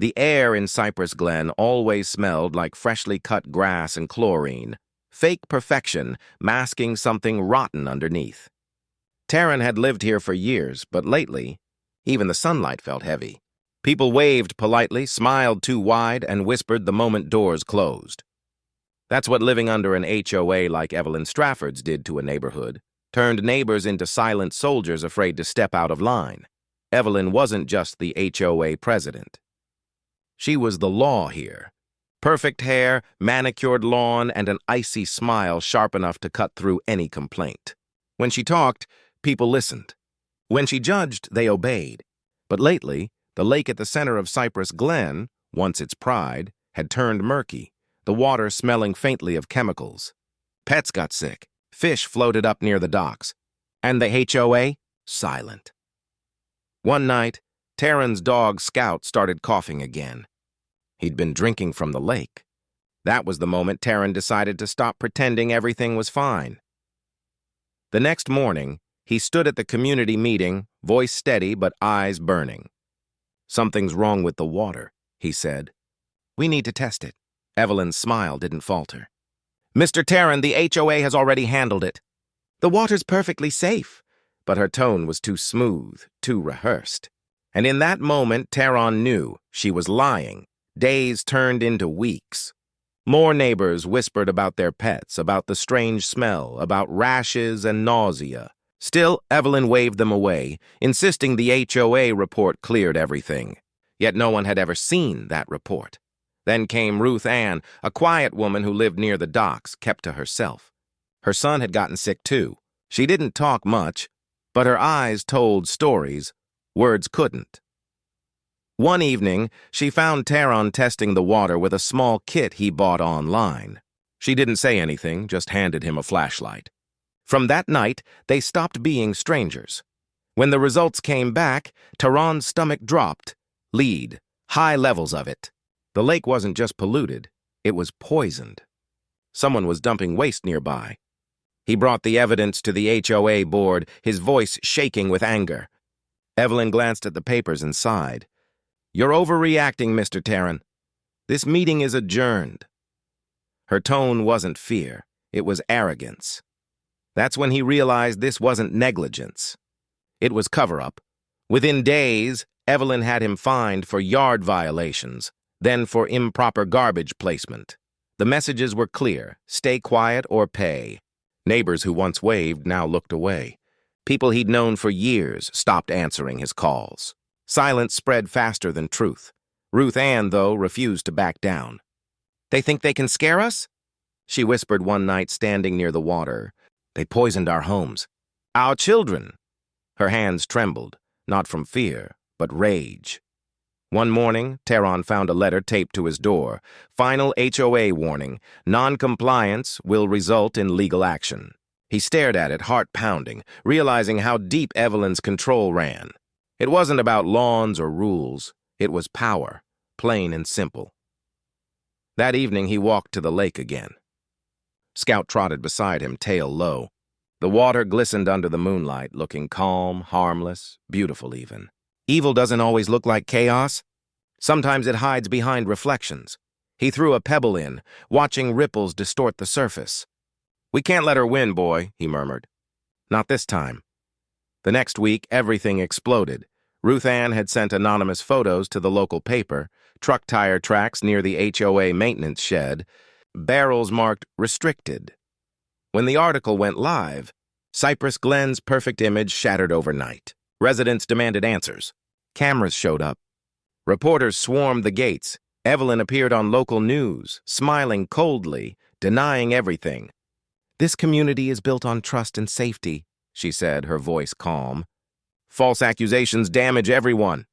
The air in Cypress Glen always smelled like freshly cut grass and chlorine, fake perfection masking something rotten underneath. Terron had lived here for years, but lately, even the sunlight felt heavy. People waved politely, smiled too wide, and whispered the moment doors closed. That's what living under an HOA like Evelyn Strafford's did to a neighborhood, turned neighbors into silent soldiers afraid to step out of line. Evelyn wasn't just the HOA president. She was the law here. Perfect hair, manicured lawn, and an icy smile sharp enough to cut through any complaint. When she talked, people listened. When she judged, they obeyed. But lately, the lake at the center of Cypress Glen, once its pride, had turned murky, the water smelling faintly of chemicals. Pets got sick, fish floated up near the docks, and the HOA, silent. One night, Terron's dog Scout started coughing again. He'd been drinking from the lake. That was the moment Terron decided to stop pretending everything was fine. The next morning, he stood at the community meeting, voice steady but eyes burning. "Something's wrong with the water," he said. "We need to test it." Evelyn's smile didn't falter. "Mr. Terron, the HOA has already handled it. The water's perfectly safe." But her tone was too smooth, too rehearsed. And in that moment, Terron knew she was lying. Days turned into weeks. More neighbors whispered about their pets, about the strange smell, about rashes and nausea. Still, Evelyn waved them away, insisting the HOA report cleared everything. Yet no one had ever seen that report. Then came Ruth Ann, a quiet woman who lived near the docks, kept to herself. Her son had gotten sick too. She didn't talk much, but her eyes told stories words couldn't. One evening, she found Terron testing the water with a small kit he bought online. She didn't say anything, just handed him a flashlight. From that night, they stopped being strangers. When the results came back, Terron's stomach dropped. Lead, high levels of it. The lake wasn't just polluted, it was poisoned. Someone was dumping waste nearby. He brought the evidence to the HOA board, his voice shaking with anger. Evelyn glanced at the papers and sighed. "You're overreacting, Mr. Terron. This meeting is adjourned." Her tone wasn't fear, it was arrogance. That's when he realized this wasn't negligence. It was cover-up. Within days, Evelyn had him fined for yard violations, then for improper garbage placement. The messages were clear: stay quiet or pay. Neighbors who once waved now looked away. People he'd known for years stopped answering his calls. Silence spread faster than truth. Ruth Ann, though, refused to back down. "They think they can scare us?" she whispered one night standing near the water. "They poisoned our homes. Our children." Her hands trembled, not from fear, but rage. One morning, Terron found a letter taped to his door. Final HOA warning: non-compliance will result in legal action. He stared at it, heart pounding, realizing how deep Evelyn's control ran. It wasn't about lawns or rules. It was power, plain and simple. That evening, he walked to the lake again. Scout trotted beside him, tail low. The water glistened under the moonlight, looking calm, harmless, beautiful even. Evil doesn't always look like chaos. Sometimes it hides behind reflections. He threw a pebble in, watching ripples distort the surface. "We can't let her win, boy," he murmured. "Not this time." The next week, everything exploded. Ruth Ann had sent anonymous photos to the local paper, truck tire tracks near the HOA maintenance shed, barrels marked restricted. When the article went live, Cypress Glen's perfect image shattered overnight. Residents demanded answers. Cameras showed up. Reporters swarmed the gates. Evelyn appeared on local news, smiling coldly, denying everything. "This community is built on trust and safety," she said, her voice calm. "False accusations damage everyone."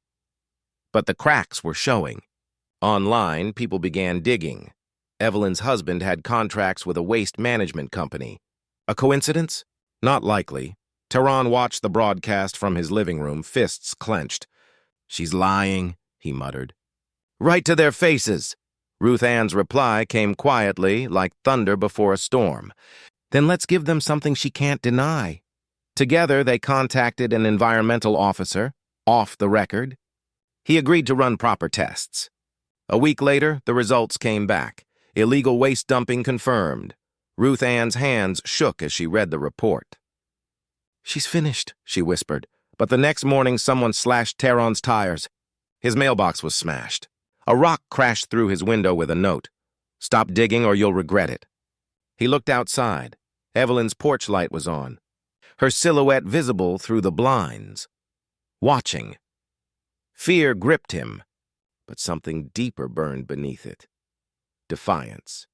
But the cracks were showing. Online, people began digging. Evelyn's husband had contracts with a waste management company. A coincidence? Not likely. Terron watched the broadcast from his living room, fists clenched. "She's lying," he muttered. "Right to their faces." Ruth Ann's reply came quietly, like thunder before a storm. "Then let's give them something she can't deny." Together, they contacted an environmental officer, off the record. He agreed to run proper tests. A week later, the results came back. Illegal waste dumping confirmed. Ruth Ann's hands shook as she read the report. "She's finished," she whispered. But the next morning, someone slashed Terron's tires. His mailbox was smashed. A rock crashed through his window with a note. "Stop digging or you'll regret it." He looked outside. Evelyn's porch light was on, her silhouette visible through the blinds. Watching. Fear gripped him, but something deeper burned beneath it. Defiance.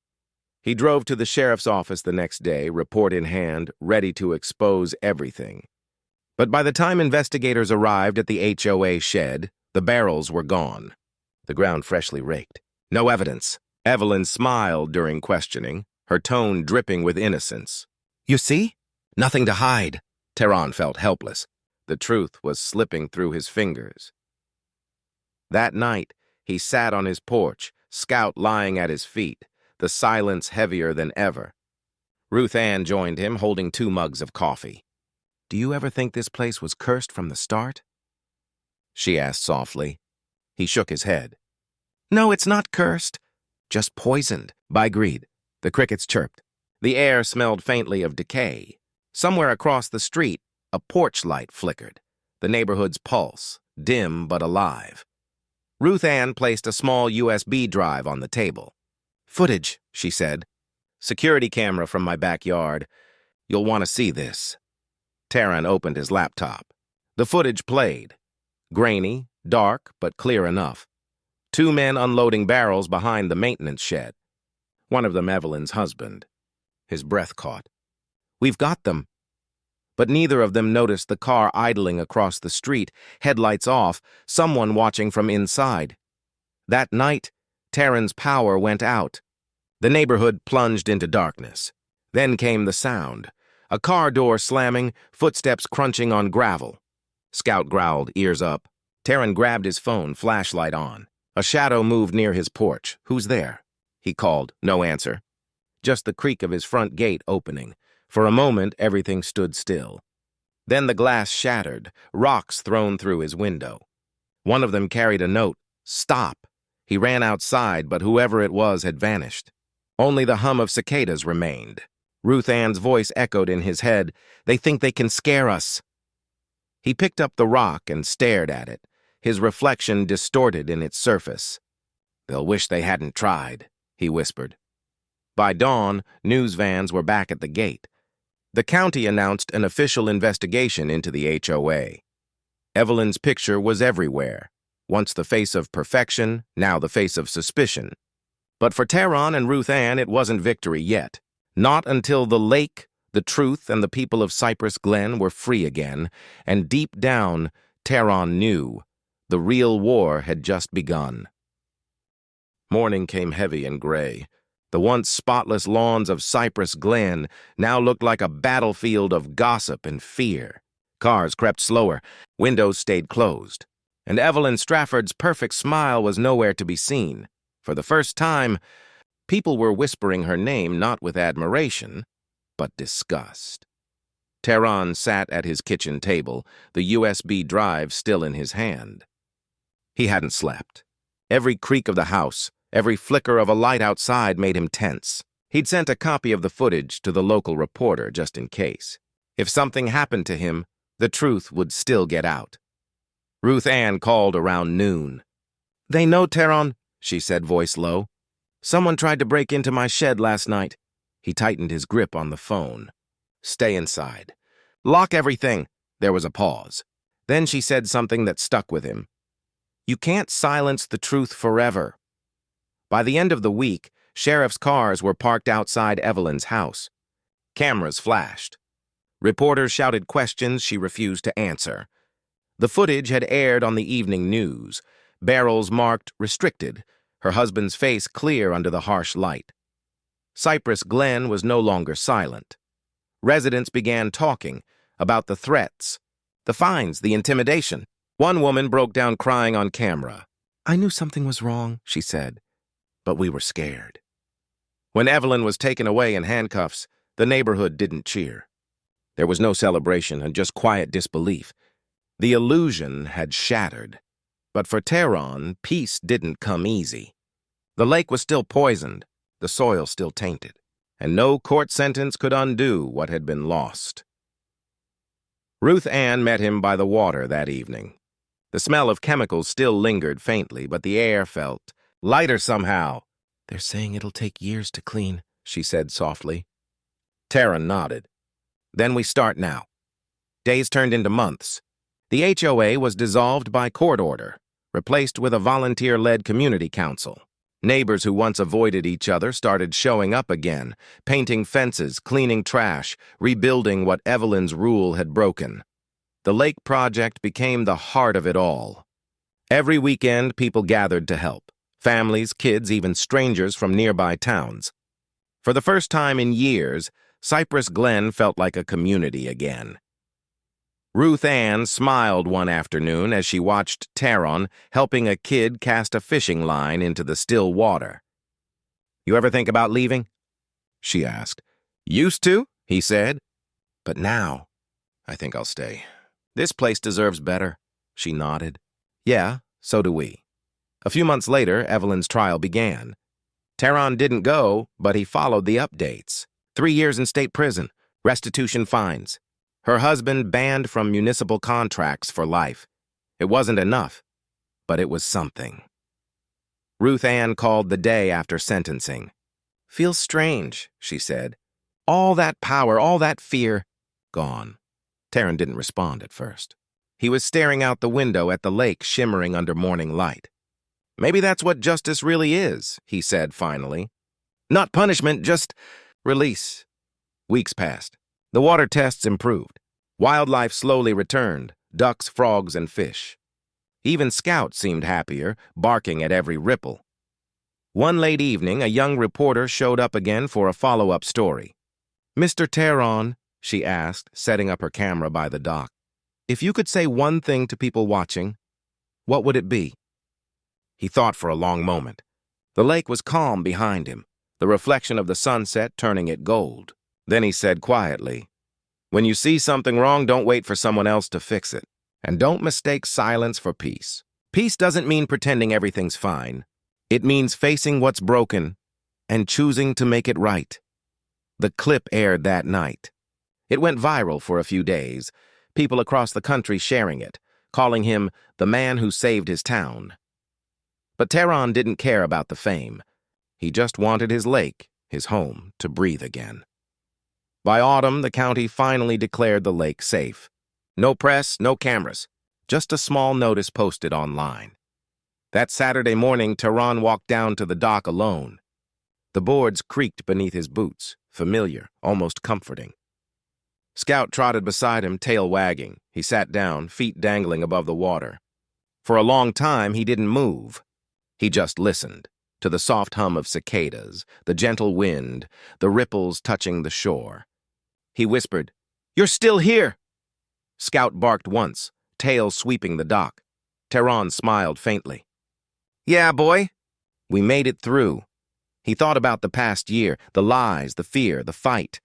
He drove to the sheriff's office the next day, report in hand, ready to expose everything. But by the time investigators arrived at the HOA shed, the barrels were gone. The ground freshly raked. No evidence. Evelyn smiled during questioning, her tone dripping with innocence. "You see? Nothing to hide." Terron felt helpless. The truth was slipping through his fingers. That night, he sat on his porch, Scout lying at his feet, the silence heavier than ever. Ruth Ann joined him, holding 2 mugs of coffee. "Do you ever think this place was cursed from the start?" she asked softly. He shook his head. "No, it's not cursed. Just poisoned by greed." The crickets chirped. The air smelled faintly of decay. Somewhere across the street, a porch light flickered, the neighborhood's pulse, dim but alive. Ruth Ann placed a small USB drive on the table. "Footage," she said. "Security camera from my backyard. You'll want to see this." Terron opened his laptop. The footage played. Grainy, dark, but clear enough. 2 men unloading barrels behind the maintenance shed. One of them Evelyn's husband. His breath caught. "We've got them." But neither of them noticed the car idling across the street, headlights off, someone watching from inside. That night, Terron's power went out. The neighborhood plunged into darkness. Then came the sound. A car door slamming, footsteps crunching on gravel. Scout growled, ears up. Terron grabbed his phone, flashlight on. A shadow moved near his porch. "Who's there?" he called. No answer. Just the creak of his front gate opening. For a moment, everything stood still. Then the glass shattered, rocks thrown through his window. One of them carried a note. "Stop." He ran outside, but whoever it was had vanished. Only the hum of cicadas remained. Ruth Ann's voice echoed in his head. "They think they can scare us." He picked up the rock and stared at it, his reflection distorted in its surface. "They'll wish they hadn't tried," he whispered. By dawn, news vans were back at the gate. The county announced an official investigation into the HOA. Evelyn's picture was everywhere. Once the face of perfection, now the face of suspicion. But for Terron and Ruth Ann, it wasn't victory yet. Not until the lake, the truth, and the people of Cypress Glen were free again, and deep down, Terron knew the real war had just begun. Morning came heavy and gray. The once spotless lawns of Cypress Glen now looked like a battlefield of gossip and fear. Cars crept slower, windows stayed closed, and Evelyn Strafford's perfect smile was nowhere to be seen. For the first time, people were whispering her name not with admiration, but disgust. Terron sat at his kitchen table, the USB drive still in his hand. He hadn't slept. Every creak of the house, every flicker of a light outside made him tense. He'd sent a copy of the footage to the local reporter just in case. If something happened to him, the truth would still get out. Ruth Ann called around noon. "They know, Terron," she said, voice low. "Someone tried to break into my shed last night." He tightened his grip on the phone. "Stay inside. Lock everything." There was a pause. Then she said something that stuck with him. "You can't silence the truth forever." By the end of the week, sheriff's cars were parked outside Evelyn's house. Cameras flashed. Reporters shouted questions she refused to answer. The footage had aired on the evening news, barrels marked restricted, her husband's face clear under the harsh light. Cypress Glen was no longer silent. Residents began talking about the threats, the fines, the intimidation. One woman broke down crying on camera. "I knew something was wrong," she said, "but we were scared." When Evelyn was taken away in handcuffs, the neighborhood didn't cheer. There was no celebration and just quiet disbelief. The illusion had shattered. But for Terron, peace didn't come easy. The lake was still poisoned, the soil still tainted, and no court sentence could undo what had been lost. Ruth Ann met him by the water that evening. The smell of chemicals still lingered faintly, but the air felt lighter somehow. "They're saying it'll take years to clean," she said softly. Terron nodded. "Then we start now." Days turned into months. The HOA was dissolved by court order, replaced with a volunteer-led community council. Neighbors who once avoided each other started showing up again, painting fences, cleaning trash, rebuilding what Evelyn's rule had broken. The lake project became the heart of it all. Every weekend, people gathered to help. Families, kids, even strangers from nearby towns. For the first time in years, Cypress Glen felt like a community again. Ruth Ann smiled one afternoon as she watched Terron helping a kid cast a fishing line into the still water. "You ever think about leaving?" she asked. "Used to," he said. "But now, I think I'll stay. This place deserves better." She nodded. "Yeah, so do we." A few months later, Evelyn's trial began. Terron didn't go, but he followed the updates. 3 years in state prison, restitution fines. Her husband banned from municipal contracts for life. It wasn't enough, but it was something. Ruth Ann called the day after sentencing. "Feels strange," she said. "All that power, all that fear, gone." Terron didn't respond at first. He was staring out the window at the lake shimmering under morning light. "Maybe that's what justice really is," he said finally. "Not punishment, just release." Weeks passed. The water tests improved. Wildlife slowly returned, ducks, frogs, and fish. Even Scout seemed happier, barking at every ripple. One late evening, a young reporter showed up again for a follow-up story. "Mr. Terron," she asked, setting up her camera by the dock, "if you could say one thing to people watching, what would it be?" He thought for a long moment. The lake was calm behind him, the reflection of the sunset turning it gold. Then he said quietly, "When you see something wrong, don't wait for someone else to fix it. And don't mistake silence for peace. Peace doesn't mean pretending everything's fine. It means facing what's broken and choosing to make it right." The clip aired that night. It went viral for a few days, people across the country sharing it, calling him the man who saved his town. But Terron didn't care about the fame. He just wanted his lake, his home, to breathe again. By autumn, the county finally declared the lake safe. No press, no cameras, just a small notice posted online. That Saturday morning, Terron walked down to the dock alone. The boards creaked beneath his boots, familiar, almost comforting. Scout trotted beside him, tail wagging. He sat down, feet dangling above the water. For a long time, he didn't move. He just listened to the soft hum of cicadas, the gentle wind, the ripples touching the shore. He whispered, "You're still here!" Scout barked once, tail sweeping the dock. Terron smiled faintly. "Yeah, boy. We made it through." He thought about the past year, the lies, the fear, the fight.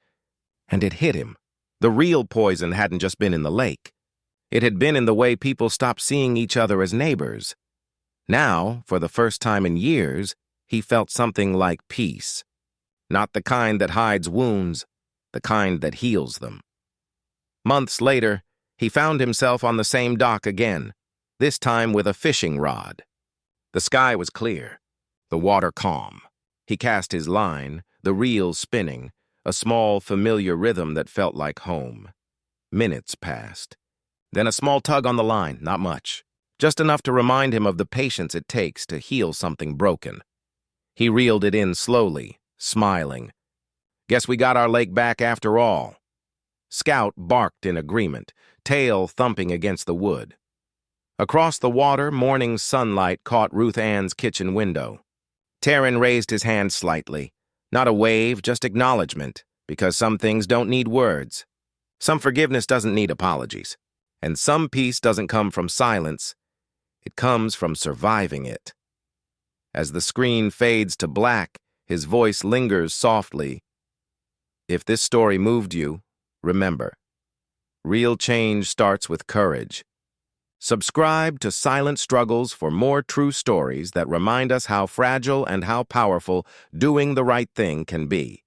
And it hit him. The real poison hadn't just been in the lake. It had been in the way people stopped seeing each other as neighbors. Now, for the first time in years, he felt something like peace. Not the kind that hides wounds, the kind that heals them. Months later, he found himself on the same dock again, this time with a fishing rod. The sky was clear, the water calm. He cast his line, the reel spinning, a small, familiar rhythm that felt like home. Minutes passed. Then a small tug on the line, not much, just enough to remind him of the patience it takes to heal something broken. He reeled it in slowly, smiling. "Guess we got our lake back after all." Scout barked in agreement, tail thumping against the wood. Across the water, morning sunlight caught Ruth Ann's kitchen window. Terron raised his hand slightly. Not a wave, just acknowledgement, because some things don't need words. Some forgiveness doesn't need apologies. And some peace doesn't come from silence. It comes from surviving it. As the screen fades to black, his voice lingers softly. If this story moved you, remember, real change starts with courage. Subscribe to Silent Struggles for more true stories that remind us how fragile and how powerful doing the right thing can be.